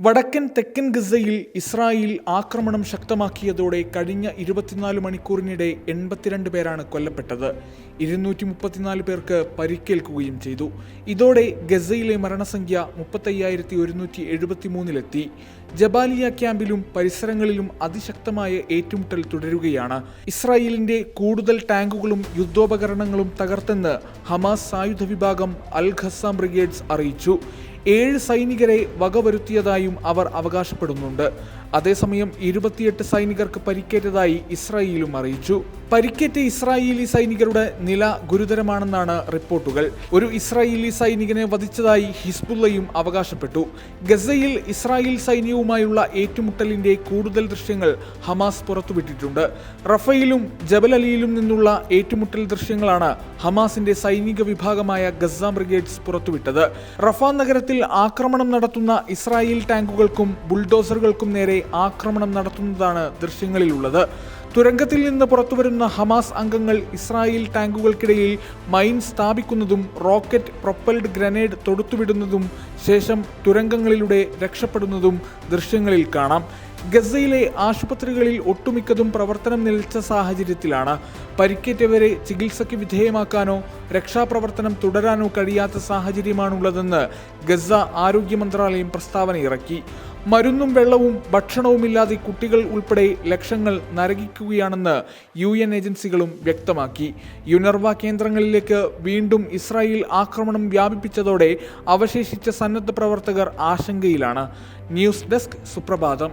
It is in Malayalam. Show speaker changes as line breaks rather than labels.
വടക്കൻ തെക്കൻ ഗസയിൽ ഇസ്രായേൽ ആക്രമണം ശക്തമാക്കിയതോടെ കഴിഞ്ഞ 24 മണിക്കൂറിനിടെ 82 പേരാണ് കൊല്ലപ്പെട്ടത്. 234 പേർക്ക് പരിക്കേൽക്കുകയും ചെയ്തു. ഇതോടെ ഗസയിലെ മരണസംഖ്യ 35,173-ലെത്തി. ജബാലിയ ക്യാമ്പിലും പരിസരങ്ങളിലും അതിശക്തമായ ഏറ്റുമുട്ടൽ തുടരുകയാണ്. ഇസ്രായേലിന്റെ കൂടുതൽ ടാങ്കുകളും യുദ്ധോപകരണങ്ങളും തകർത്തെന്ന് ഹമാസ് സായുധ വിഭാഗം അൽ ഖസ്സാം ബ്രിഗേഡ്സ് അറിയിച്ചു. 7 സൈനികരെ വകവരുത്തിയതായും അവർ അവകാശപ്പെടുന്നുണ്ട്. അതേസമയം 28 സൈനികർക്ക് പരിക്കേറ്റതായി ഇസ്രായേലും അറിയിച്ചു. പരിക്കേറ്റ ഇസ്രായേലി സൈനികരുടെ നില ഗുരുതരമാണെന്നാണ് റിപ്പോർട്ടുകൾ. ഒരു ഇസ്രായേലി സൈനികനെ വധിച്ചതായി ഹിസ്ബുള്ളയും അവകാശപ്പെട്ടു. ഗസയിൽ ഇസ്രായേൽ സൈന്യവുമായുള്ള ഏറ്റുമുട്ടലിന്റെ കൂടുതൽ ദൃശ്യങ്ങൾ ഹമാസ് പുറത്തുവിട്ടിട്ടുണ്ട്. റഫയിലും ജബൽ അലിയിലും നിന്നുള്ള ഏറ്റുമുട്ടൽ ദൃശ്യങ്ങളാണ് ഹമാസിന്റെ സൈനിക വിഭാഗമായ ഖസ്സാം ബ്രിഗേഡ്സ് പുറത്തുവിട്ടത്. റഫ നഗരത്തിൽ ആക്രമണം നടത്തുന്ന ഇസ്രായേൽ ടാങ്കുകൾക്കും ബുൾഡോസറുകൾക്കും നേരെ ആക്രമണം നടത്തുന്നതാണ് ദൃശ്യങ്ങളിലുള്ളത്. തുരങ്കത്തിൽ നിന്ന് പുറത്തുവരുന്ന ഹമാസ് അംഗങ്ങൾ ഇസ്രായേൽ ടാങ്കുകൾക്കിടയിൽ മൈൻ സ്ഥാപിക്കുന്നതും റോക്കറ്റ് പ്രൊപ്പൽഡ് ഗ്രനേഡ് തൊടുത്തുവിടുന്നതും ശേഷം തുരങ്കങ്ങളിലൂടെ രക്ഷപ്പെടുന്നതും ദൃശ്യങ്ങളിൽ കാണാം. ഗസയിലെ ആശുപത്രികളിൽ ഒട്ടുമിക്കതും പ്രവർത്തനം നിലച്ച സാഹചര്യത്തിലാണ്. പരിക്കേറ്റവരെ ചികിത്സയ്ക്ക് വിധേയമാക്കാനോ രക്ഷാപ്രവർത്തനം തുടരാനോ കഴിയാത്ത സാഹചര്യമാണുള്ളതെന്ന് ഗസ ആരോഗ്യ മന്ത്രാലയം പ്രസ്താവന ഇറക്കി. മരുന്നും വെള്ളവും ഭക്ഷണവുമില്ലാതെ കുട്ടികൾ ഉൾപ്പെടെ ലക്ഷങ്ങൾ നരകിക്കുകയാണെന്ന് UN ഏജൻസികളും വ്യക്തമാക്കി. യുനർവ കേന്ദ്രങ്ങളിലേക്ക് വീണ്ടും ഇസ്രായേൽ ആക്രമണം വ്യാപിപ്പിച്ചതോടെ അവശേഷിച്ച സന്നദ്ധ പ്രവർത്തകർ ആശങ്കയിലാണ്. ന്യൂസ് ഡെസ്ക് സുപ്രഭാതം.